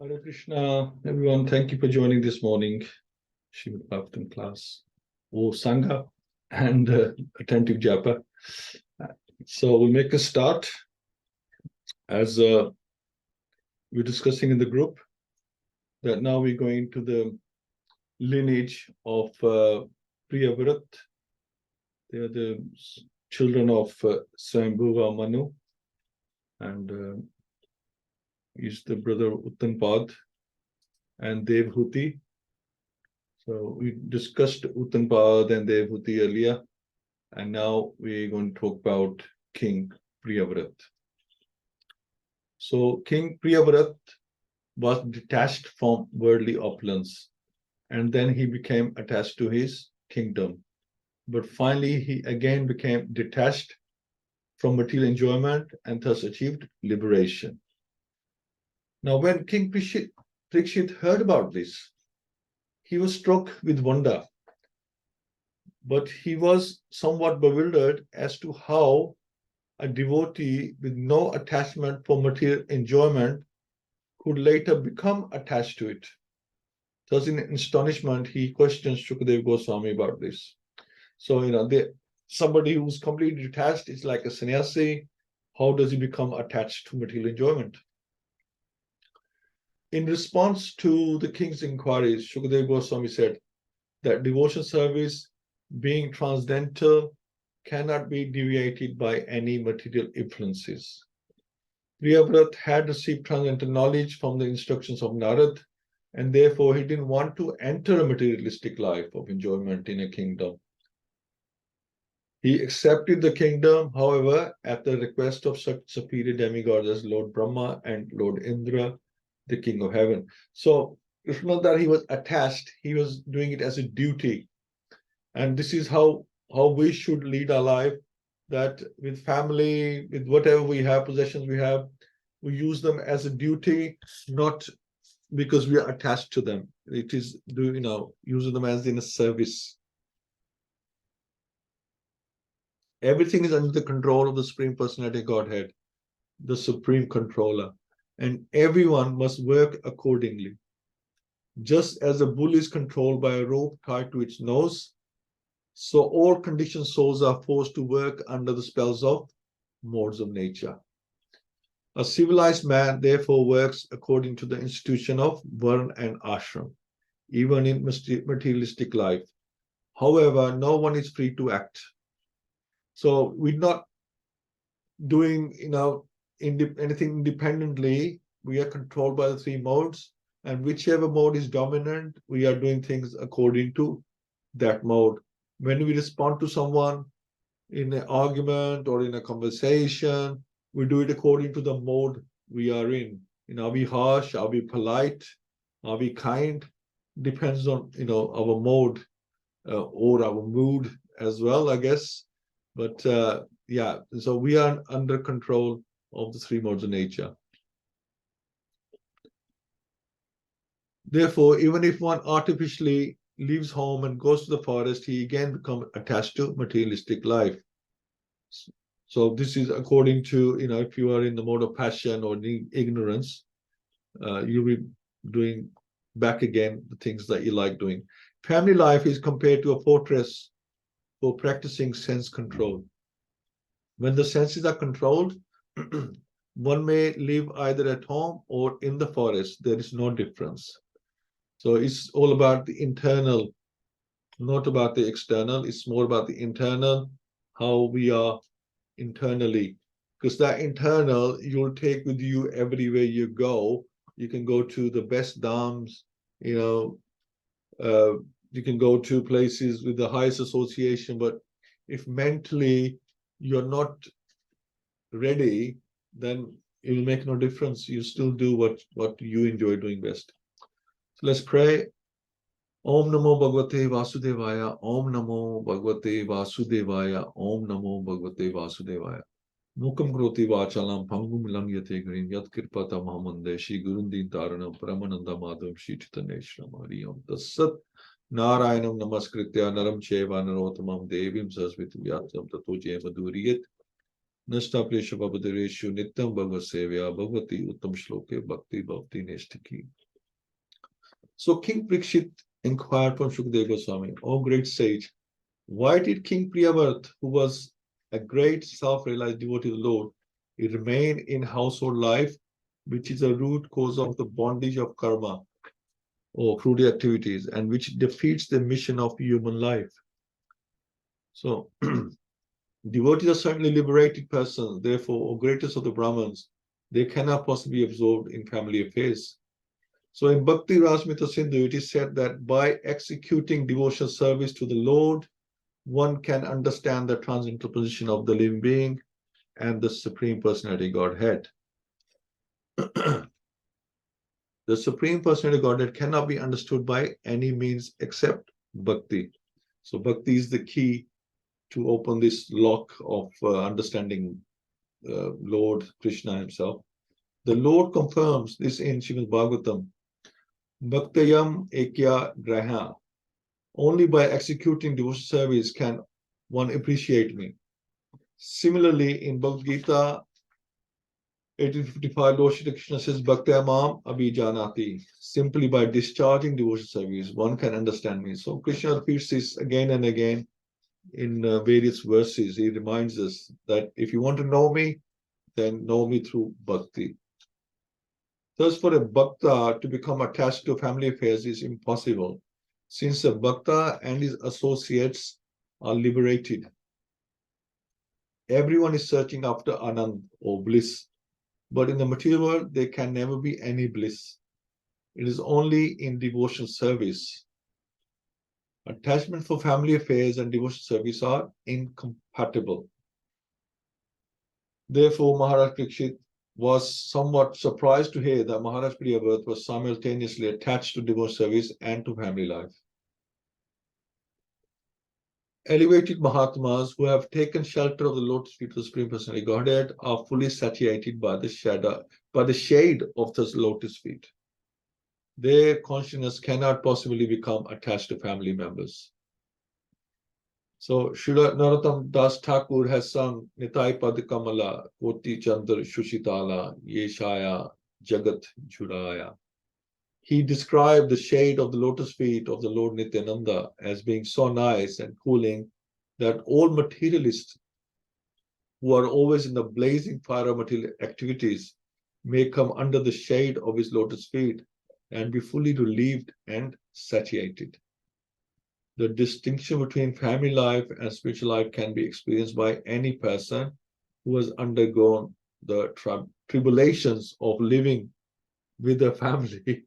Hare Krishna, everyone. Thank you for joining this morning Srimad Bhagavatam class. O Sangha and attentive Japa. So we'll make a start as we're discussing in the group that now we're going to the lineage of Priyavrata. They are the children of Swayambhuva Manu, and he's the brother Uttanpad and Devhuti. So we discussed Uttanpad and Devhuti earlier, and now we're going to talk about King Priyavrata. So King Priyavrata was detached from worldly opulence, and then he became attached to his kingdom. But finally, he again became detached from material enjoyment and thus achieved liberation. Now, when King Parikshit heard about this, he was struck with wonder, but he was somewhat bewildered as to how a devotee with no attachment for material enjoyment could later become attached to it. Thus, in astonishment, he questions Shukadeva Goswami about this. So, somebody who's completely detached is like a sannyasi. How does he become attached to material enjoyment? In response to the king's inquiries, Shukadeva Goswami said that devotion service, being transcendental, cannot be deviated by any material influences. Priyavrata had received transcendental knowledge from the instructions of Narad, and therefore he didn't want to enter a materialistic life of enjoyment in a kingdom. He accepted the kingdom, however, at the request of such superior demigods as Lord Brahma and Lord Indra, the king of heaven. So it's not that he was attached, he was doing it as a duty. And this is how we should lead our life, that with family, with whatever we have, possessions we have, we use them as a duty, not because we are attached to them. It is, using them as in a service. Everything is under the control of the Supreme Personality of Godhead, the Supreme Controller, and everyone must work accordingly. Just as a bull is controlled by a rope tied to its nose, so all conditioned souls are forced to work under the spells of modes of nature. A civilized man therefore works according to the institution of Varna and Ashram, even in materialistic life. However, no one is free to act. So we're not doing, anything independently. We are controlled by the three modes, and whichever mode is dominant, we are doing things according to that mode. When we respond to someone in an argument or in a conversation, we do it according to the mode we are in. Are we harsh? Are we polite? Are we kind? Depends on, our mode or our mood as well, I guess. But so we are under control of the three modes of nature. Therefore, even if one artificially leaves home and goes to the forest, he again becomes attached to materialistic life. So this is according to, if you are in the mode of passion or ignorance, you'll be doing back again the things that you like doing. Family life is compared to a fortress for practicing sense control. When the senses are controlled, one may live either at home or in the forest. There is no difference. So it's all about the internal, not about the external. It's more about the internal, how we are internally. Because that internal, you'll take with you everywhere you go. You can go to the best dams, you can go to places with the highest association, but if mentally you're not ready, then it will make no difference. You still do what you enjoy doing best. So let's pray. Om Namo Bhagavate Vasudevaya. Om Namo Bhagavate Vasudevaya. Om Namo Bhagavate Vasudevaya. Mukam Kroti Vachalam Pangum Langyate Green Yat Kirpata Mahamande Shri Gurundin Taranam Paramananda Madhavam Shri Chitaneshram Hariyam Tasat Narayanam Namaskritya Naram Cheva Narotamam Devim Sasvit Vyatam Tato Jeva Duriyat Nasta Plesha Babadireshu Nityam Bhagavad Sevya Bhagavati Uttam Shloke Bhakti Bhavati Neshtaki. So King Parikshit inquired from Shukadeva Goswami, O great sage, why did King Priyavrata, who was a great self-realized devotee of the Lord, remain in household life, which is a root cause of the bondage of karma or fruity activities, and which defeats the mission of human life? So, devotees are certainly liberated persons, therefore, O greatest of the Brahmins, they cannot possibly be absorbed in family affairs. So in Bhakti Rasmita Sindhu, it is said that by executing devotional service to the Lord, one can understand the transcendental position of the living being and the Supreme Personality Godhead. The Supreme Personality Godhead cannot be understood by any means except Bhakti. So Bhakti is the key to open this lock of understanding Lord Krishna himself. The Lord confirms this in Srimad Bhagavatam. Bhaktayam ekya graha. Only by executing devotional service can one appreciate me. Similarly, in Bhagavad-Gita 1855, Lord Shri Krishna says, Bhaktayamam abhijanati. Simply by discharging devotional service, one can understand me. So Krishna repeats this again and again in various verses. He reminds us that if you want to know me, then know me through bhakti. Thus, for a bhakta to become attached to family affairs is impossible, since a bhakta and his associates are liberated. Everyone is searching after anand or bliss, but in the material world, there can never be any bliss. It is only in devotional service. Attachment for family affairs and devotional service are incompatible. Therefore, Maharaj Parikshit was somewhat surprised to hear that Maharaj Priyavrata was simultaneously attached to devotional service and to family life. Elevated Mahatmas who have taken shelter of the lotus feet of the Supreme Personality Godhead are fully satiated by the shade of the lotus feet. Their consciousness cannot possibly become attached to family members. So Srila Narottam Das Thakur has sung Nitai Padikamala, Koti Chandra Shushitala, Yeshaya Jagat Judaya. He described the shade of the lotus feet of the Lord Nityananda as being so nice and cooling that all materialists who are always in the blazing fire of material activities may come under the shade of his lotus feet and be fully relieved and satiated. The distinction between family life and spiritual life can be experienced by any person who has undergone the tribulations of living with a family.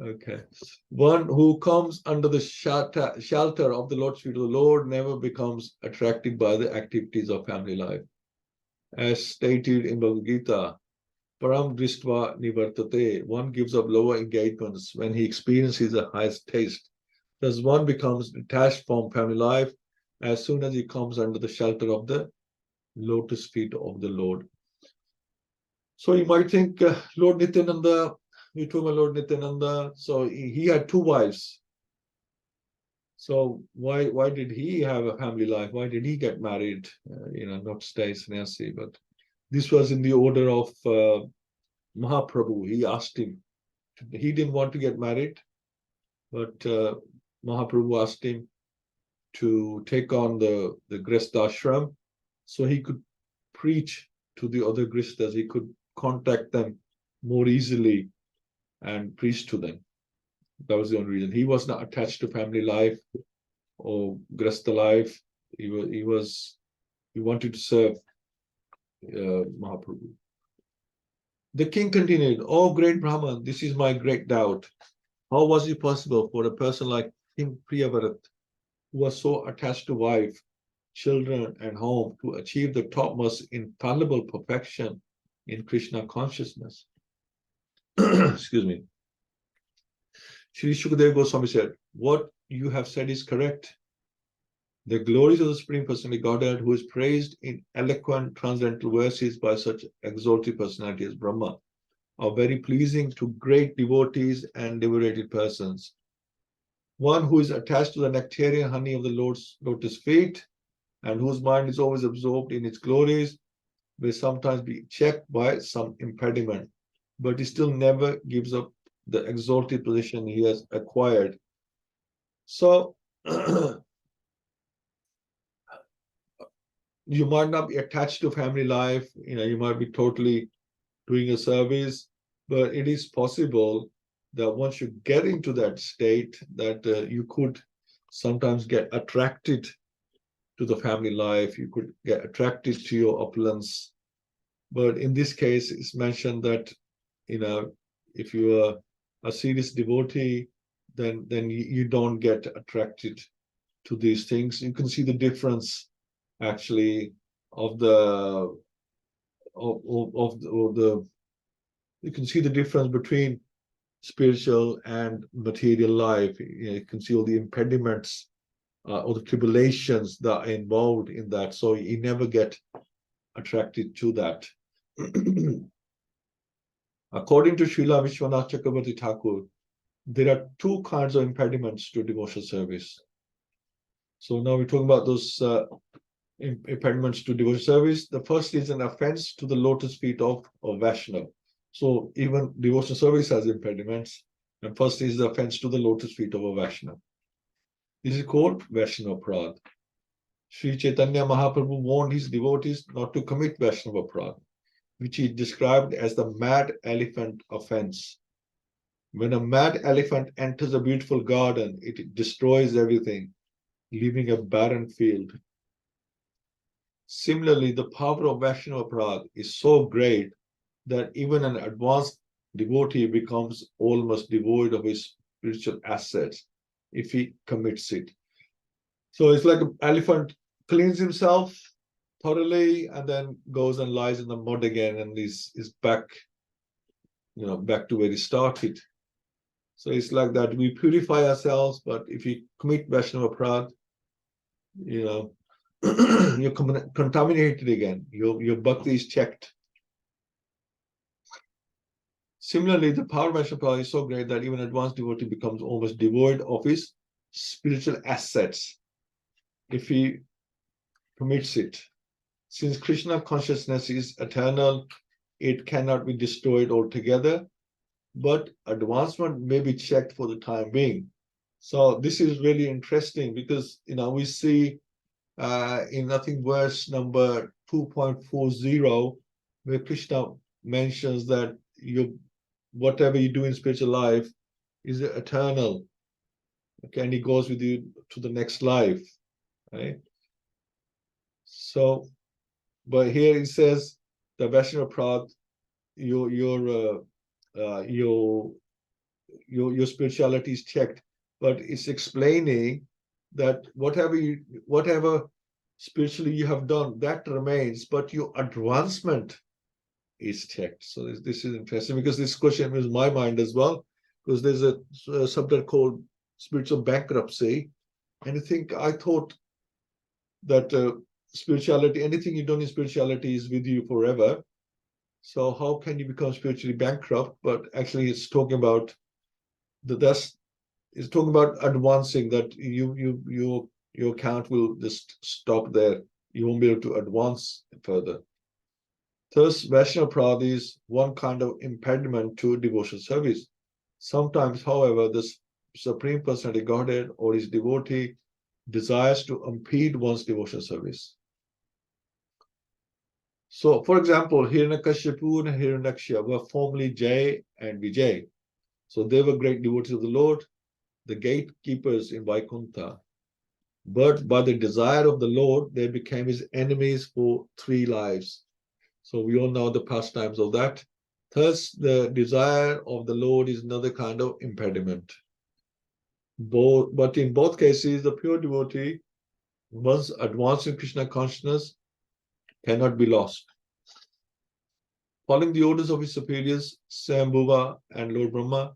Okay. One who comes under the shelter of the Lord's feet of the Lord never becomes attracted by the activities of family life. As stated in Bhagavad-Gita, Param Dristva Nivartate, one gives up lower engagements when he experiences the highest taste. Thus one becomes detached from family life as soon as he comes under the shelter of the lotus feet of the Lord. So you might think, Lord Nityananda, you told me Lord Nityananda, so he had two wives. So why did he have a family life? Why did he get married? Not stay sannyasi, but this was in the order of Mahaprabhu. He asked him. He didn't want to get married, but Mahaprabhu asked him to take on the Grihastha ashram so he could preach to the other Grihasthas. He could contact them more easily and preach to them. That was the only reason. He was not attached to family life or Grihastha life. He wanted to serve Mahaprabhu. The king continued, "Oh great Brahman, this is my great doubt. How was it possible for a person like King Priyavrata, who was so attached to wife, children, and home, to achieve the topmost infallible perfection in Krishna consciousness?" Excuse me. Sri Shukadeva Goswami said, "What you have said is correct. The glories of the Supreme Personality Godhead, who is praised in eloquent transcendental verses by such exalted personality as Brahma, are very pleasing to great devotees and liberated persons. One who is attached to the nectarian honey of the Lord's lotus feet and whose mind is always absorbed in its glories will sometimes be checked by some impediment, but he still never gives up the exalted position he has acquired. So you might not be attached to family life, you might be totally doing a service, but it is possible that once you get into that state, that you could sometimes get attracted to the family life, you could get attracted to your opulence. But in this case, it's mentioned that, if you are a serious devotee, then you don't get attracted to these things. You can see the difference, actually, of the you can see the difference between spiritual and material life. You can see all the impediments or the tribulations that are involved in that. So you never get attracted to that. According to Srila Vishwanath Chakravarti Thakur, there are two kinds of impediments to devotional service. So now we're talking about those impediments to devotional service. The first is an offense to the lotus feet of Vaishnava. So even devotional service has impediments. And first is the offense to the lotus feet of a Vaishnava. This is called Vaishnava Prad. Sri Chaitanya Mahaprabhu warned his devotees not to commit Vaishnava Prad, which he described as the mad elephant offense. When a mad elephant enters a beautiful garden, it destroys everything, leaving a barren field. Similarly, the power of Vaishnava Prad is so great that even an advanced devotee becomes almost devoid of his spiritual assets if he commits it. So it's like an elephant cleans himself thoroughly and then goes and lies in the mud again and is back, back to where he started. So it's like that. We purify ourselves, but if you commit Vaishnava Prad, you're contaminated again. Your bhakti is checked. Similarly, the power of Vaishnava Prad is so great that even advanced devotee becomes almost devoid of his spiritual assets if he commits it. Since Krishna consciousness is eternal, it cannot be destroyed altogether, but advancement may be checked for the time being. So this is really interesting because we see in, I think, verse number 2.40, where Krishna mentions that whatever you do in spiritual life is eternal. Okay, and he goes with you to the next life, right? So, but here he says the Vaishnava Prad, your spirituality is checked, but it's explaining that whatever spiritually you have done, that remains, but your advancement is checked. So this is interesting because this question is in my mind as well, because there's a subject called spiritual bankruptcy, and I thought that spirituality, anything you've done in spirituality is with you forever. So how can you become spiritually bankrupt? But actually, it's talking about it's talking about advancing, that your account will just stop there. You won't be able to advance further. Thus, Vaishnava Prad is one kind of impediment to devotional service. Sometimes, however, the Supreme Personality Godhead or his devotee desires to impede one's devotional service. So, for example, Hiranyakashipu and Hiranyaksha were formerly Jay and Vijay. So they were great devotees of the Lord, the gatekeepers in Vaikuntha. But by the desire of the Lord, they became his enemies for 3 lives. So we all know the pastimes of that. Thus, the desire of the Lord is another kind of impediment. But in both cases, the pure devotee, once advanced in Krishna consciousness, cannot be lost. Following the orders of his superiors, Swayambhuva and Lord Brahma,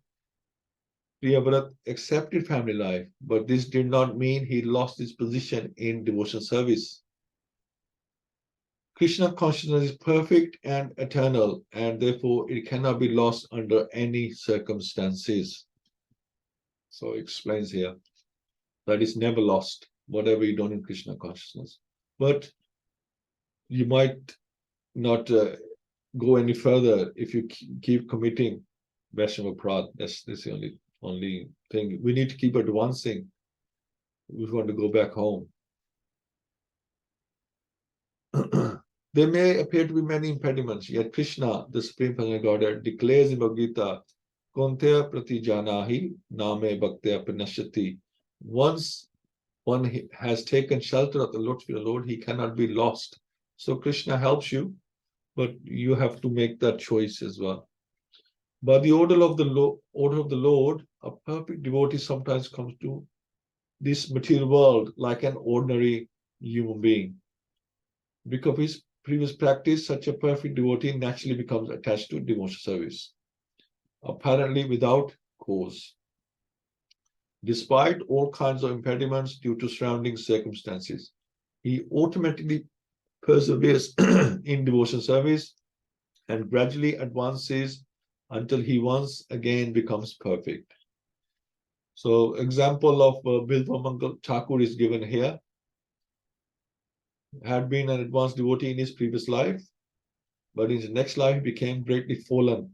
Priyavrata accepted family life, but this did not mean he lost his position in devotional service. Krishna consciousness is perfect and eternal, and therefore it cannot be lost under any circumstances. So it explains here that it's never lost, whatever you done in Krishna consciousness. But you might not go any further if you keep committing Vaishnava Prad. That's the only thing. We need to keep advancing. We want to go back home. There may appear to be many impediments, yet Krishna, the Supreme Personality of Godhead, declares in Bhagavad-Gita, Konteya prati janahi name bhakteya panashati. Once one has taken shelter of the Lord's feet of the Lord, he cannot be lost. So Krishna helps you, but you have to make that choice as well. By the order of the Lord, a perfect devotee sometimes comes to this material world like an ordinary human being. Because of his previous practice, such a perfect devotee naturally becomes attached to devotional service, apparently without cause. Despite all kinds of impediments due to surrounding circumstances, he automatically perseveres in devotional service and gradually advances until he once again becomes perfect. So, example of Bilva Mangal Thakur is given here. Had been an advanced devotee in his previous life, but in his next life became greatly fallen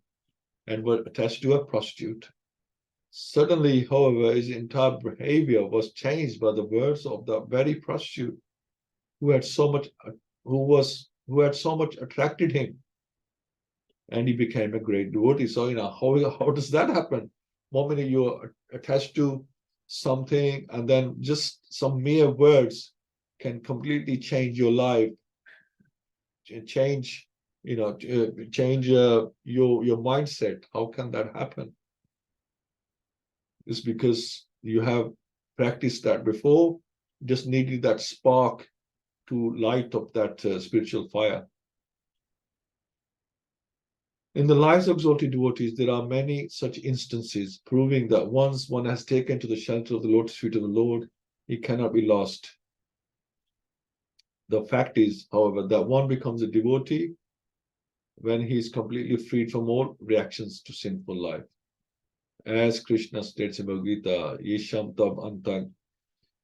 and were attached to a prostitute. Suddenly, however, his entire behavior was changed by the words of the very prostitute who had so much attracted him, and he became a great devotee. So, how does that happen? One minute you're attached to something, and then just some mere words can completely change your life, change your mindset. How can that happen? It's because you have practiced that before, just needed that spark to light up that spiritual fire. In the lives of exalted devotees, there are many such instances proving that once one has taken to the shelter of the lotus feet of the Lord, he cannot be lost. The fact is, however, that one becomes a devotee when he is completely freed from all reactions to sinful life. As Krishna states in Bhagavad-Gita, Yesham tab antang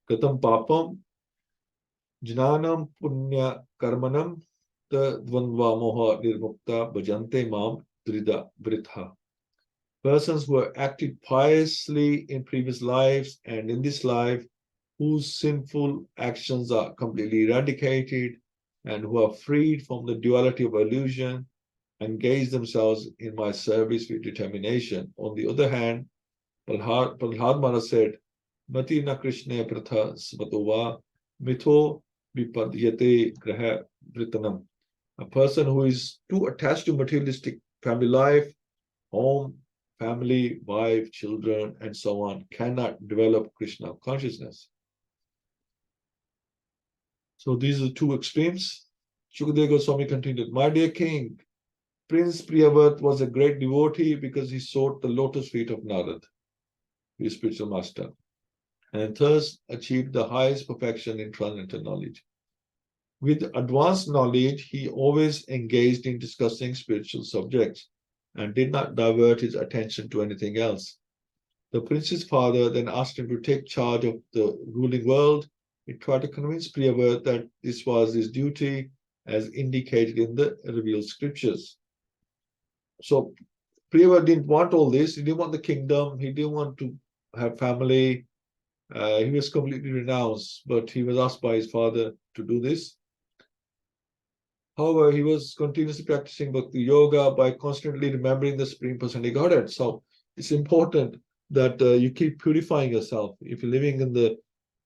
katam papam jnanam punya karmanam ta dvandva moha nirmukta bhajante mam drida vritha. Persons who have acted piously in previous lives and in this life, whose sinful actions are completely eradicated and who are freed from the duality of illusion, engage themselves in my service with determination. On the other hand, Prahlad Maharaj said, Mati na Krishna pratha svatova mitho vipadyate graha vritanam. A person who is too attached to materialistic family life, home, family, wife, children, and so on, cannot develop Krishna consciousness. So these are two extremes. Shukadeva Goswami continued, My dear king, Prince Priyavrata was a great devotee because he sought the lotus feet of Narad, his spiritual master, and thus achieved the highest perfection in transcendental knowledge. With advanced knowledge, he always engaged in discussing spiritual subjects and did not divert his attention to anything else. The prince's father then asked him to take charge of the ruling world. He tried to convince Priyavrata that this was his duty as indicated in the revealed scriptures. So Priyavrata didn't want all this. He didn't want the kingdom. He didn't want to have family. He was completely renounced, but he was asked by his father to do this. However, he was continuously practicing Bhakti Yoga by constantly remembering the Supreme Personality Godhead. So it's important that you keep purifying yourself. If you're living in the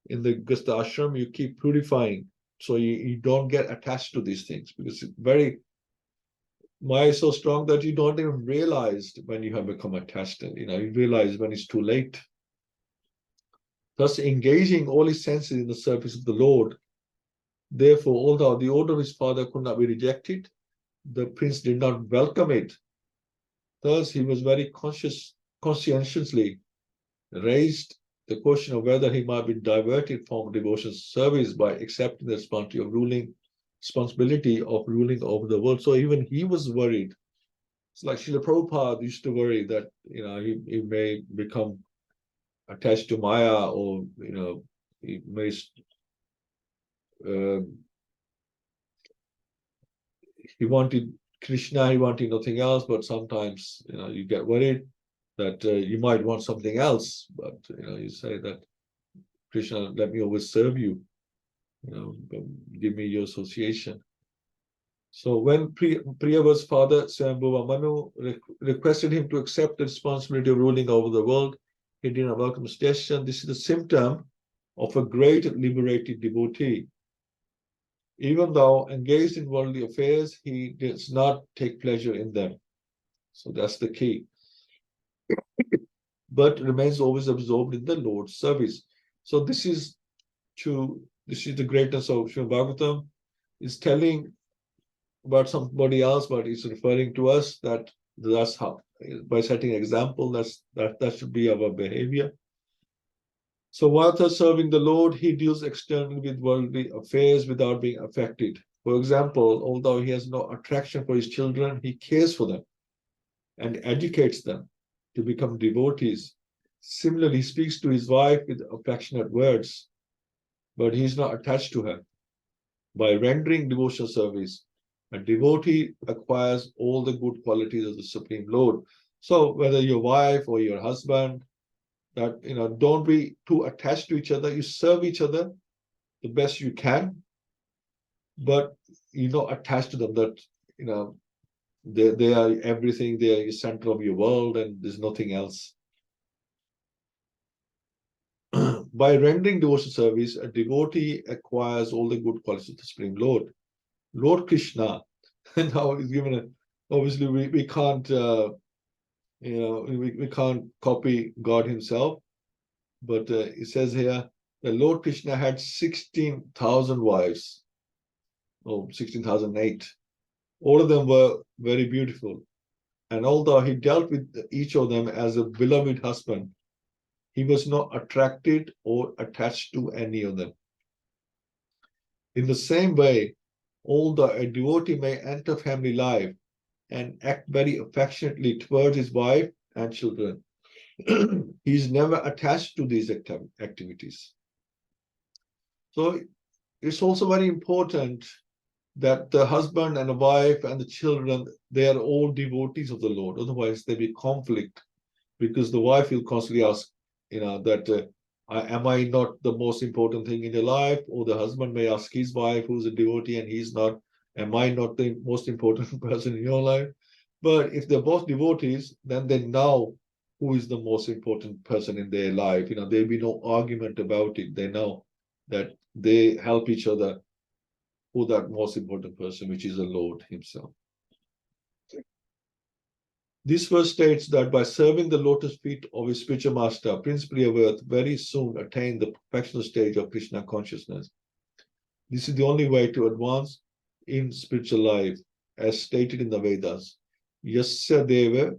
Grihastha ashram, you keep purifying so you don't get attached to these things, because it's Maya is so strong that you don't even realize when you have become attached. You realize when it's too late. Thus, engaging all his senses in the service of the Lord. Therefore, although the order of his father could not be rejected, the prince did not welcome it. Thus, he was very conscientiously raised the question of whether he might be diverted from devotional service by accepting the responsibility of ruling over the world. So even he was worried. It's like Srila Prabhupada used to worry that he may become attached to Maya, or he may he wanted Krishna, he wanted nothing else, but sometimes, you get worried that you might want something else, but, you say that, Krishna, let me always serve you, give me your association. So when Priyavrata's father, Swayambhuva Manu, requested him to accept the responsibility of ruling over the world, he did not welcome suggestion. This is the symptom of a great liberated devotee. Even though engaged in worldly affairs, he does not take pleasure in them. So that's the key. But remains always absorbed in the Lord's service. So this is the greatness of Srimad Bhagavatam. Is telling about somebody else, but it's referring to us, that's how, by setting example, that should be our behavior. So while serving the Lord, he deals externally with worldly affairs without being affected. For example, although he has no attraction for his children, he cares for them and educates them to become devotees. Similarly, he speaks to his wife with affectionate words, but he is not attached to her. By rendering devotional service, a devotee acquires all the good qualities of the Supreme Lord. So whether your wife or your husband, that don't be too attached to each other. You serve each other the best you can, but you're not attached to them. That they are everything. They are the center of your world, and there's nothing else. By rendering devotional service, a devotee acquires all the good qualities of the Supreme Lord. Lord Krishna, and now is given obviously we can't we can't copy God himself, but it says here that Lord Krishna had 16,000 wives, 16,008. All of them were very beautiful, and although he dealt with each of them as a beloved husband, he was not attracted or attached to any of them. In the same way, although a devotee may enter family life and act very affectionately towards his wife and children, he is never attached to these activities. So it's also very important that the husband and the wife and the children, they are all devotees of the Lord. Otherwise, there be conflict, because the wife will constantly ask, that am I not the most important thing in your life? Or the husband may ask his wife, who's a devotee and he's not, am I not the most important person in your life? But if they're both devotees, then they know who is the most important person in their life. There'll be no argument about it. They know that they help each other for that most important person, which is the Lord himself. This verse states that by serving the lotus feet of his spiritual master, Prince Priyavrata very soon attained the perfectional stage of Krishna consciousness. This is the only way to advance in spiritual life, as stated in the Vedas. Yasya deva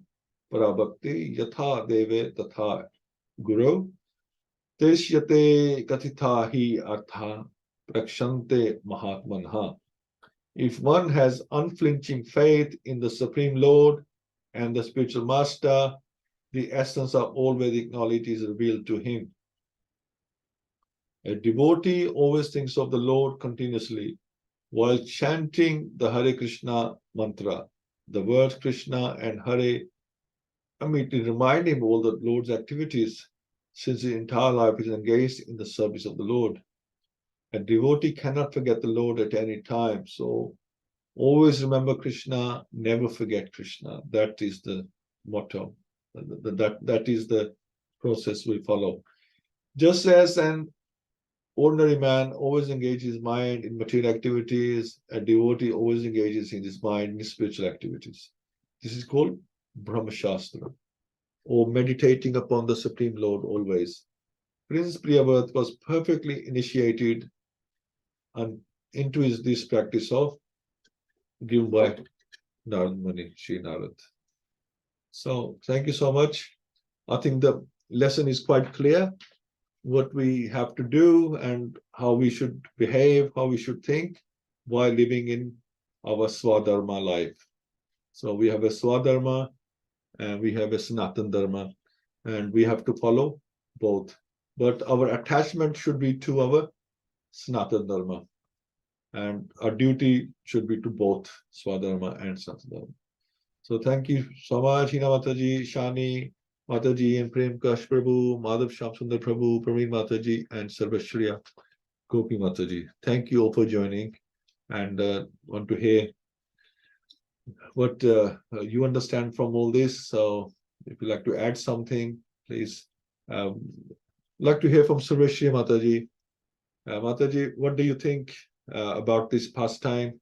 parabhakti yatha deva tatha guru teshyate katitha hi artha prakshante mahatmanha. If one has unflinching faith in the Supreme Lord and the spiritual master, the essence of all Vedic knowledge is revealed to him. A devotee always thinks of the Lord continuously while chanting the Hare Krishna mantra. The words Krishna and Hare immediately remind him of all the Lord's activities, since his entire life is engaged in the service of the Lord. A devotee cannot forget the Lord at any time. So always remember Krishna, never forget Krishna. That is the motto. That is the process we follow. Just as an ordinary man always engages his mind in material activities, a devotee always engages in his mind in spiritual activities. This is called Brahmashastra, or meditating upon the Supreme Lord always. Prince Priyavrata was perfectly initiated into this practice of given by Narad Muni, Sri Narad. So thank you so much. I think the lesson is quite clear, what we have to do and how we should behave, how we should think while living in our Swadharma life. So we have a Swadharma and we have a Sanatan Dharma, and we have to follow both. But our attachment should be to our Sanatan Dharma. and our duty should be to both Swadharma and Satdharma. So thank you so much, Hina Mataji, Shani Mataji, and Prem Kash Prabhu, Madhav Shamsundar Prabhu, Praveen Mataji, and Sarvashriya Gopi Mataji. Thank you all for joining, and want to hear what you understand from all this. So if you'd like to add something, please. Like to hear from Sarvashriya Mataji. Mataji, what do you think about this pastime?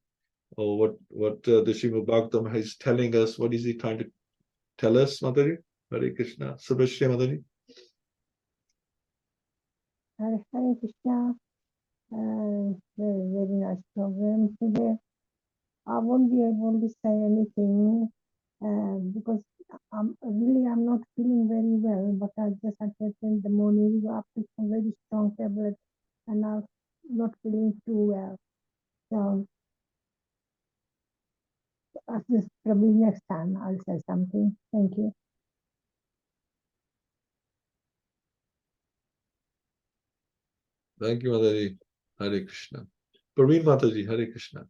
Or what the Srimad Bhagavatam is telling us? What is he trying to tell us, Mataji? Hare Krishna. Sarvashriya Mataji. Hare Krishna. Very nice program today. I won't be able to say anything because I'm not feeling very well, but I just had to attend the morning after some very strong tablet and I'm not feeling too well. So I'll just probably next time I'll say something. Thank you. Thank you, Mataji. Hare Krishna. Praveen Mataji, Hare Krishna.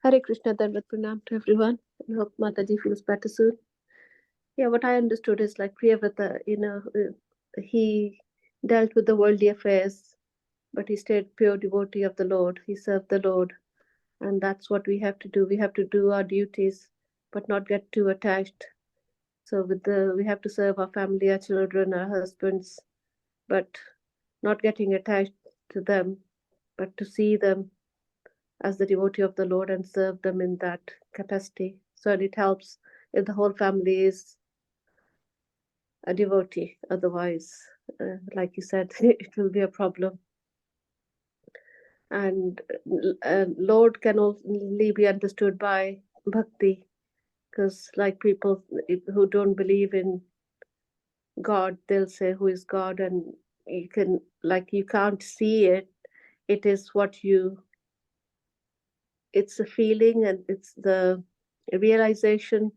Hare Krishna, Dandavat Pranam to everyone. I hope Mataji feels better soon. Yeah, what I understood is like Priyavrata, he dealt with the worldly affairs, but he stayed pure devotee of the Lord. He served the Lord, and that's what we have to do. We have to do our duties, but not get too attached. So we have to serve our family, our children, our husbands, but not getting attached to them, but to see them as the devotee of the Lord and serve them in that capacity. So it helps if the whole family is a devotee. Otherwise, like you said, it will be a problem. And Lord can only be understood by bhakti, because like people who don't believe in God, they'll say, "Who is God?" And you can't see it. It is what you. It's a feeling, and it's the realization.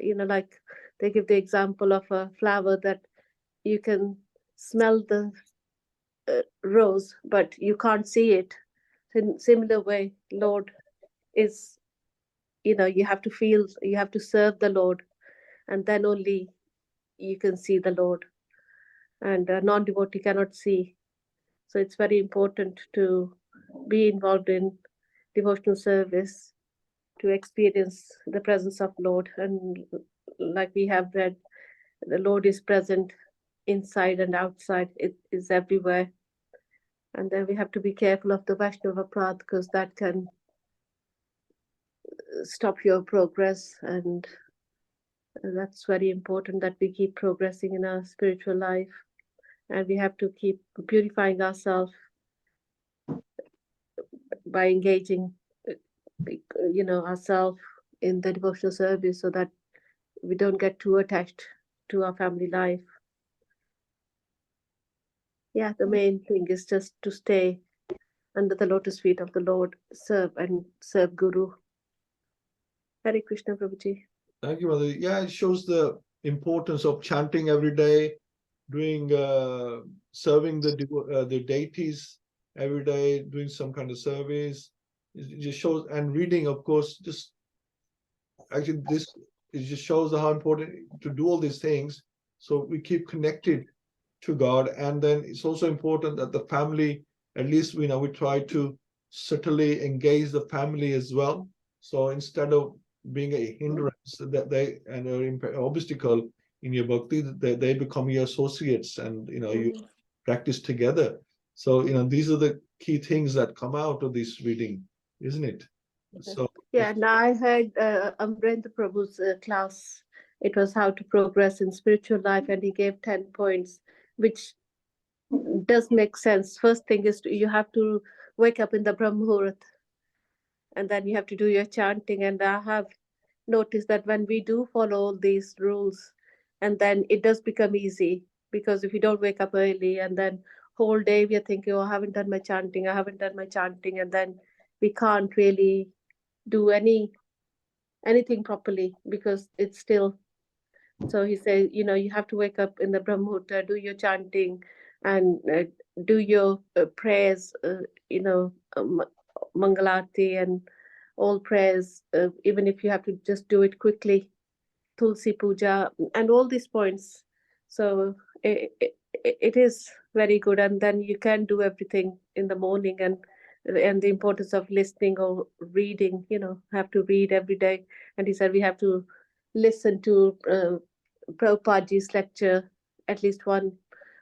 Like they give the example of a flower that you can smell the rose, but you can't see it. In similar way, Lord is, you have to feel, you have to serve the Lord, and then only you can see the Lord. And a non-devotee cannot see. So it's very important to be involved in devotional service to experience the presence of Lord. And like we have read, the Lord is present inside and outside. It is everywhere. And then we have to be careful of the Vaishnava path, because that can stop your progress. And that's very important that we keep progressing in our spiritual life. And we have to keep purifying ourselves by engaging, ourselves in the devotional service, so that we don't get too attached to our family life. Yeah, the main thing is just to stay under the lotus feet of the Lord, serve Guru. Hare Krishna, Prabhuji. Thank you, Mataji. Yeah, it shows the importance of chanting every day, doing serving the deities every day, doing some kind of service. It just shows, and reading, of course, just actually this it just shows how important to do all these things, so we keep connected to God. And then it's also important that the family, at least we try to subtly engage the family as well. So instead of being a hindrance that they and an obstacle in your bhakti, they become your associates, and you practice together. So these are the key things that come out of this reading, isn't it? So Yeah, now I heard Amrendra Prabhu's class. It was how to progress in spiritual life, and he gave 10 points, which does make sense. First thing is you have to wake up in the Brahmuhurat, and then you have to do your chanting. And I have noticed that when we do follow all these rules, and then it does become easy, because if you don't wake up early, and then whole day we are thinking, oh, I haven't done my chanting, I haven't done my chanting, and then we can't really do anything properly, because it's still. So he says, you have to wake up in the Brahmuhurta, do your chanting, and do your prayers, Mangalarti and all prayers, even if you have to just do it quickly, Tulsi Puja, and all these points. So it is very good, and then you can do everything in the morning, and the importance of listening or reading. Have to read every day. And he said we have to listen to Prabhupadaji's lecture at least one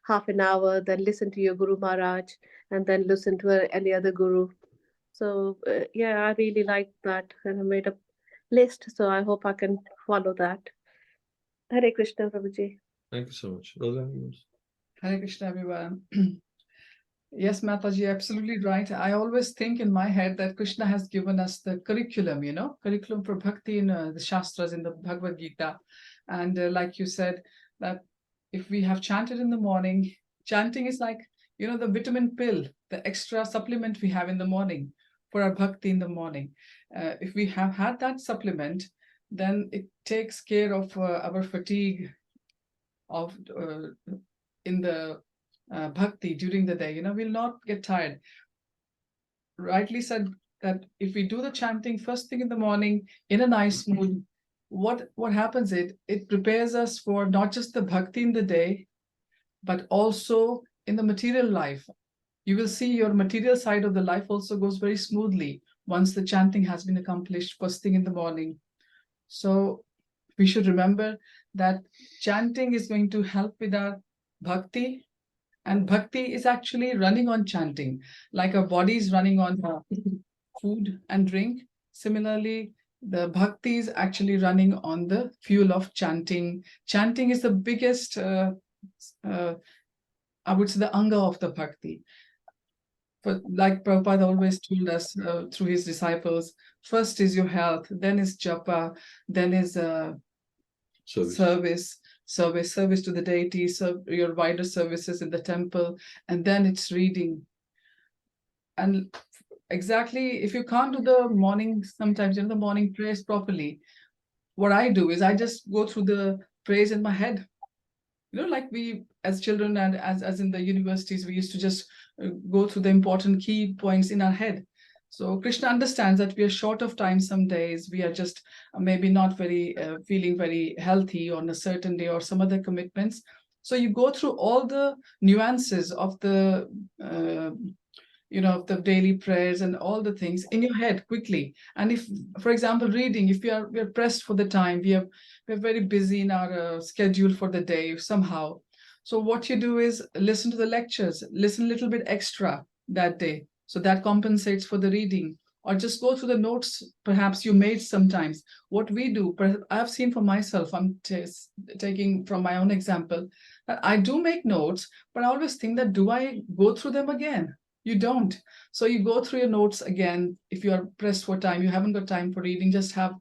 half an hour, then listen to your Guru Maharaj, and then listen to any other guru. So yeah, I really like that, and I made a list. So I hope I can follow that. Hare Krishna, Prabhuji. Thank you so much. Rosanna? Hare Krishna, everyone. Yes, Mataji, absolutely right. I always think in my head that Krishna has given us the curriculum, curriculum for bhakti in the Shastras, in the Bhagavad-Gita. And like you said, that if we have chanted in the morning, chanting is like, the vitamin pill, the extra supplement we have in the morning for our bhakti in the morning. If we have had that supplement, then it takes care of our fatigue of in the bhakti during the day. We'll not get tired. Rightly said that if we do the chanting first thing in the morning in a nice mood, what happens it prepares us for not just the bhakti in the day, but also in the material life. You will see your material side of the life also goes very smoothly once the chanting has been accomplished first thing in the morning. So we should remember that chanting is going to help with our bhakti, and bhakti is actually running on chanting, like our body is running on food and drink. Similarly, the bhakti is actually running on the fuel of chanting. Chanting is the biggest, I would say, the anga of the bhakti. But like Prabhupada always told us through his disciples, first is your health, then is japa, then is service to the deities, your wider services in the temple, and then it's reading. And exactly, if you can't do the morning, sometimes the morning prayers properly, what I do is I just go through the prayers in my head. Like we as children and as in the universities, we used to just go through the important key points in our head. So Krishna understands that we are short of time some days. We are just maybe not very feeling very healthy on a certain day or some other commitments. So you go through all the nuances of the the daily prayers and all the things in your head quickly. And if, for example, reading, if we are pressed for the time, we're very busy in our schedule for the day somehow. So what you do is listen to the lectures, listen a little bit extra that day. So that compensates for the reading, or just go through the notes perhaps you made sometimes. What we do, I've seen for myself, I'm taking from my own example, that I do make notes, but I always think that, do I go through them again? You don't. So you go through your notes again. If you are pressed for time, you haven't got time for reading, just have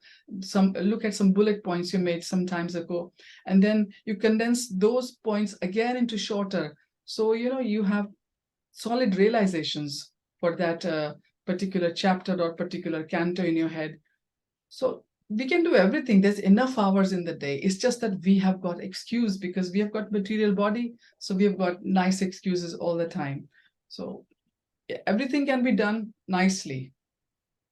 look at some bullet points you made some times ago, and then you condense those points again into shorter. So you have solid realizations for that particular chapter or particular canto in your head. So we can do everything. There's enough hours in the day. It's just that we have got excuse because we have got material body. So we have got nice excuses all the time. So everything can be done nicely.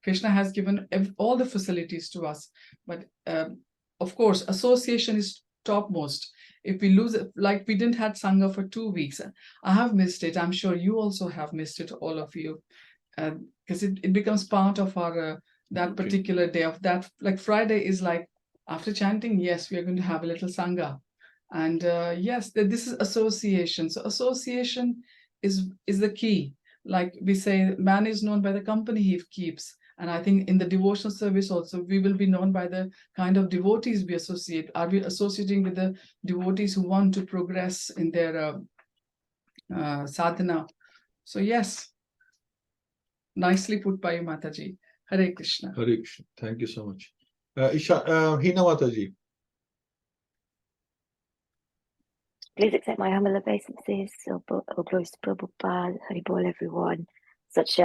Krishna has given all the facilities to us. But of course, association is topmost. If we lose it, like we didn't have Sangha for 2 weeks, I have missed it. I'm sure you also have missed it, all of you. Because it becomes part of our that particular day of that. Like Friday is like, after chanting, yes, we are going to have a little Sangha. And yes, this is association. So association is the key. Like we say, man is known by the company he keeps. And I think in the devotional service also, we will be known by the kind of devotees we associate. Are we associating with the devotees who want to progress in their sadhana? So yes, nicely put by you, Mataji. Hare Krishna. Hare Krishna. Thank you so much. Hina Mataji. Please accept my humble obeisances. All glories to Prabhupada. Hari Bol, everyone. Such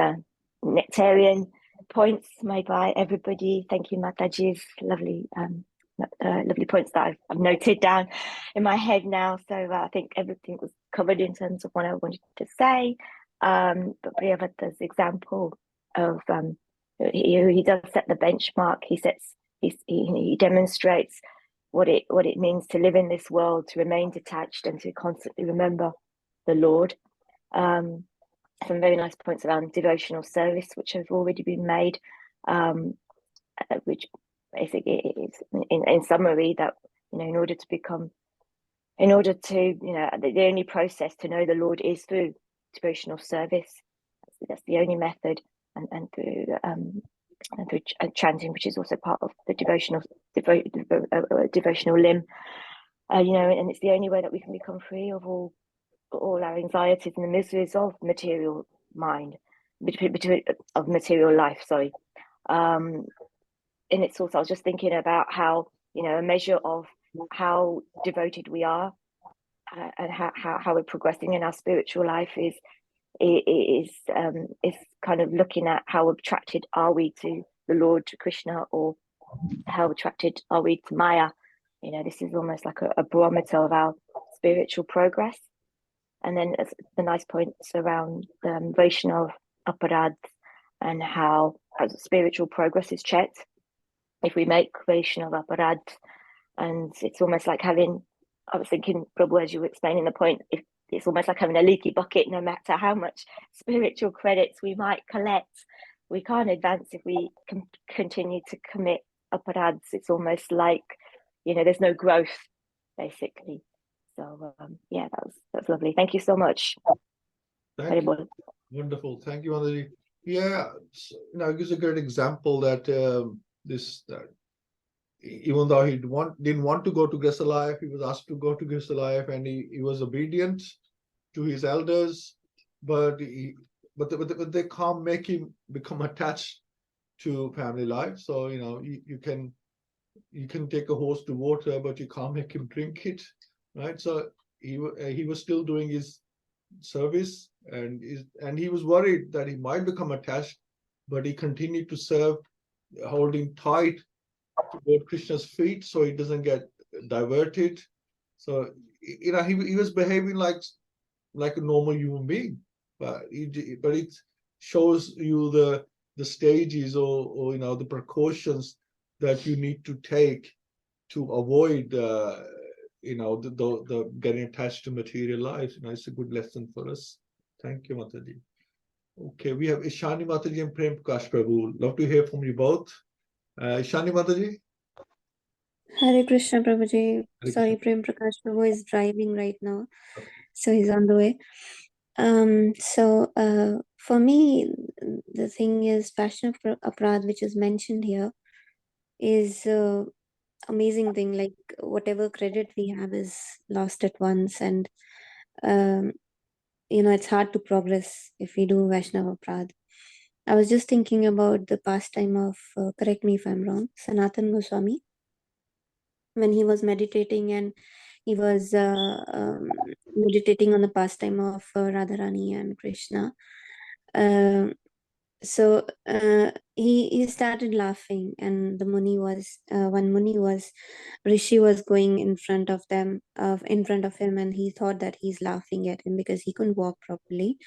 nectarian points made by everybody. Thank you, Mataji's lovely, lovely points that I've noted down in my head now. So I think everything was covered in terms of what I wanted to say. But Priyavrata's example of he does set the benchmark. He demonstrates what it means to live in this world, to remain detached, and to constantly remember the Lord. Some very nice points around devotional service, which have already been made, which basically is in summary that, you know, in order to, you know, the only process to know the Lord is through devotional service. That's the only method, and through chanting, which is also part of the devotional limb. You know, and it's the only way that we can become free of all our anxieties and the miseries of material mind, of material life. Sorry. And it's also, I was just thinking about how, you know, a measure of how devoted we are, and how we're progressing in our spiritual life is kind of looking at how attracted are we to the Lord, to Krishna, or how attracted are we to Maya. You know, this is almost like a barometer of our spiritual progress. And then the nice points around Vaishnav aparadh, and how as spiritual progress is checked if we make Vaishnav aparadh. And it's almost like having, I was thinking, Prabhu, as you were explaining the point, if it's almost like having a leaky bucket. No matter how much spiritual credits we might collect, we can't advance if we continue to commit aparadhs. It's almost like, you know, there's no growth, basically. So yeah, that's lovely. Thank you so much. Thank you. Wonderful. Thank you, Mataji. Yeah, you know, it gives a great example that even though he didn't want to go to Grihastha life, he was asked to go to Grihastha life, and he was obedient to his elders, but they can't make him become attached to family life. So, you know, you can take a horse to water, but you can't make him drink it, right? So he was still doing his service, and he was worried that he might become attached, but he continued to serve, holding tight to Lord Krishna's feet so he doesn't get diverted. So, you know, he was behaving like a normal human being, but it shows you the stages, or you know, the precautions that you need to take to avoid you know, the getting attached to material life. You know, it's a good lesson for us. Thank you, Mataji. Okay, we have Ishani Mataji and Prem Prakash Prabhu. Love to hear from you both. Ishani Mataji. Hare Krishna Prabhuji. Hare Sorry, Krishna. Prem Prakash Prabhu is driving right now, so he's on the way. For me, the thing is, passion of aparadh, which is mentioned here, is amazing thing. Like whatever credit we have is lost at once, and you know, it's hard to progress if we do Vaishnava aparadh. I was just thinking about the pastime of, correct me if I'm wrong, Sanatan Goswami, when he was meditating, and he was meditating on the pastime of Radharani and Krishna. He started laughing, and the Rishi was going in front of him, and he thought that he's laughing at him because he couldn't walk properly.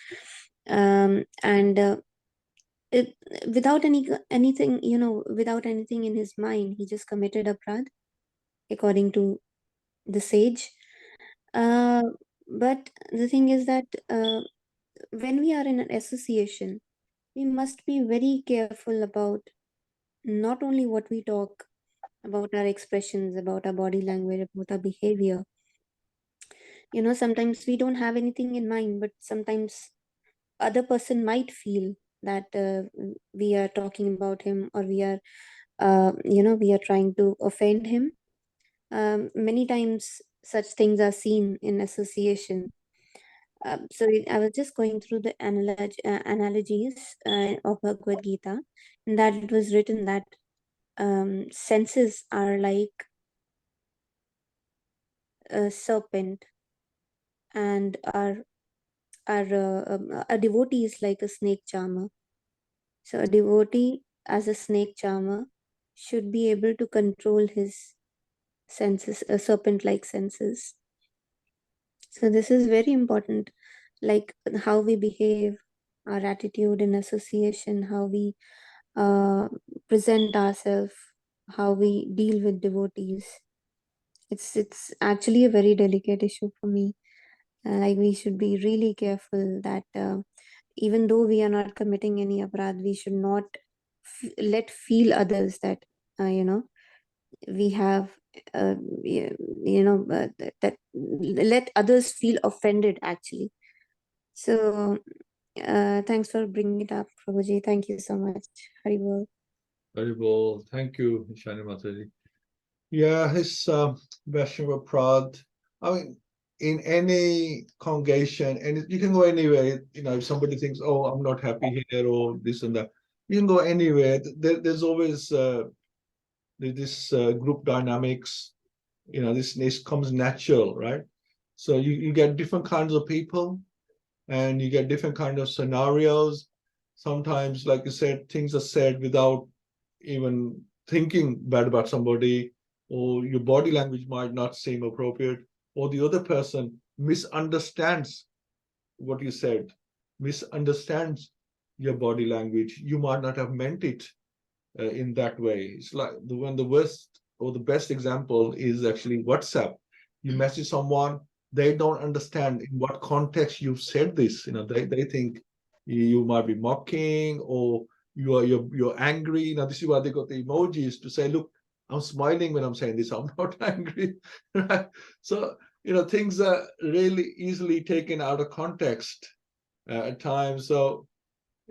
Without anything, you know, without anything in his mind, he just committed aparadh according to the sage. But the thing is that when we are in an association, we must be very careful about not only what we talk, about our expressions, about our body language, about our behavior. You know, sometimes we don't have anything in mind, but sometimes other person might feel that we are talking about him, or we are, you know, we are trying to offend him. Many times such things are seen in association. So I was just going through the analogies of Bhagavad-Gita, and that it was written that senses are like a serpent, and a devotee is like a snake charmer. So a devotee as a snake charmer should be able to control his senses, serpent-like senses. So this is very important, like how we behave, our attitude in association, how we present ourselves, how we deal with devotees. It's actually a very delicate issue for me. Like we should be really careful that even though we are not committing any aparadh, we should not let feel others that we have that let others feel offended actually. So thanks for bringing it up, Prabhuji. Thank you so much. Hari Bol. Very well. Thank you, Shani Mataji. Yeah, his Vaishnava Prad. I mean, in any congregation, and you can go anywhere. If somebody thinks, "Oh, I'm not happy here," or this and that, you can go anywhere. There's always this group dynamics. This comes natural, right? So you get different kinds of people, and you get different kind of scenarios. Sometimes, like you said, things are said without even thinking bad about somebody, or your body language might not seem appropriate, or the other person misunderstands what you said, misunderstands your body language. You might not have meant it in that way. It's like the worst or the best example is actually WhatsApp. You message someone, they don't understand in what context you've said this. They think you might be mocking, or you're angry. This is why they got the emojis to say, look, I'm smiling when I'm saying this, I'm not angry. Right? So things are really easily taken out of context at times. So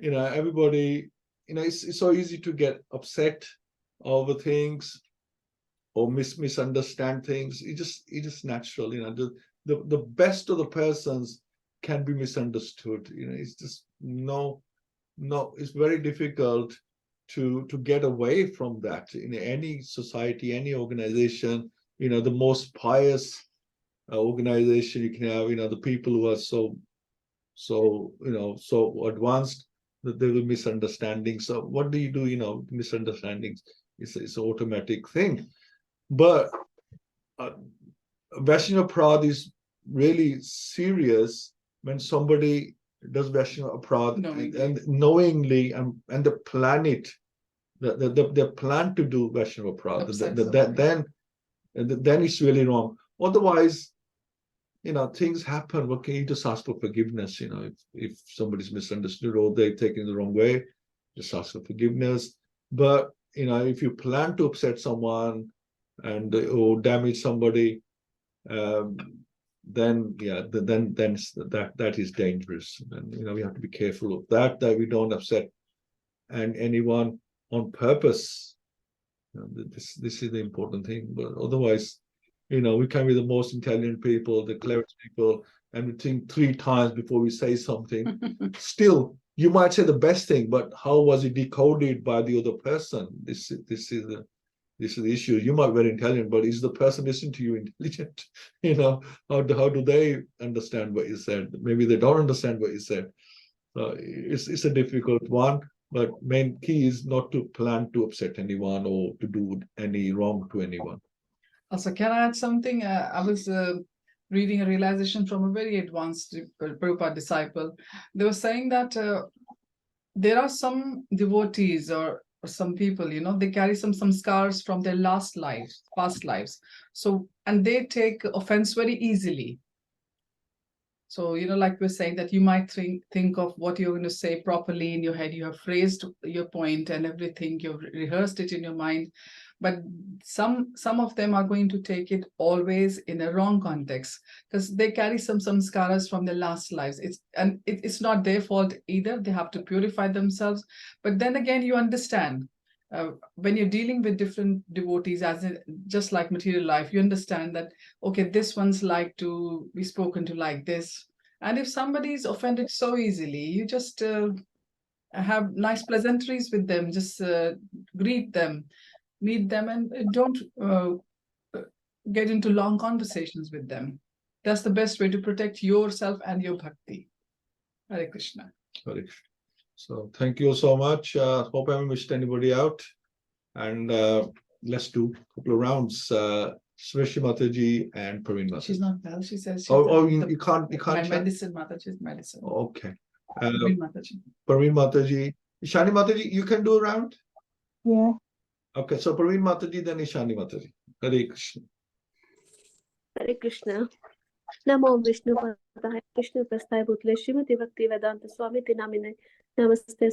everybody, it's so easy to get upset over things or misunderstand things. It's just natural. The best of the persons can be misunderstood. It's just it's very difficult to get away from that in any society, any organization. The most pious organization you can have, the people who are so advanced, that there will misunderstandings. So what do you do? Misunderstandings is an automatic thing. But Vaishnava Aparadh is really serious when somebody does Vaishnava Aparadh and knowingly and they plan it. They plan to do Vaishnava Aparadh. Then it's really wrong. Otherwise, things happen. What can you just ask for forgiveness? If somebody's misunderstood or they've taken it the wrong way, just ask for forgiveness. But if you plan to upset someone or damage somebody, then that is dangerous. And we have to be careful of that we don't upset anyone on purpose. This is the important thing. But otherwise, we can be the most intelligent people, the cleverest people, and we think 3 times before we say something. Still, you might say the best thing, but how was it decoded by the other person? This is the issue. You might be very intelligent, but is the person listening to you intelligent? How do they understand what you said? Maybe they don't understand what you said. So it's a difficult one. But main key is not to plan to upset anyone or to do any wrong to anyone. Also, can I add something? I was reading a realization from a very advanced Prabhupada disciple. They were saying that there are some devotees or some people, they carry some scars from their past lives. So, and they take offense very easily. So, like we're saying, that you might think of what you're going to say properly in your head. You have phrased your point and everything. You've rehearsed it in your mind. But some of them are going to take it always in a wrong context, because they carry some scars from their last lives. It's not their fault either. They have to purify themselves. But then again, you understand. When you're dealing with different devotees, just like material life, you understand that, okay, this one's like to be spoken to like this. And if somebody is offended so easily, you just have nice pleasantries with them, just greet them, meet them, and don't get into long conversations with them. That's the best way to protect yourself and your bhakti. Hare Krishna. Hare Krishna. So thank you so much. Hope I haven't missed anybody out. And let's do a couple of rounds. Swashi Mataji and Praveen Mataji. She's not well. She says. You can't My chant? medicine, Mataji's medicine. Okay. Praveen Mataji. Praveen Mataji. Ishani Mataji, you can do a round? Yeah. Okay, so Praveen Mataji, then Ishani Mataji. Hare Krishna. Hare Krishna. Namo Vishnu Padaya Krishna Prasthaya Bhutale Srimati Bhakti Vedanta Swami Namine Namaste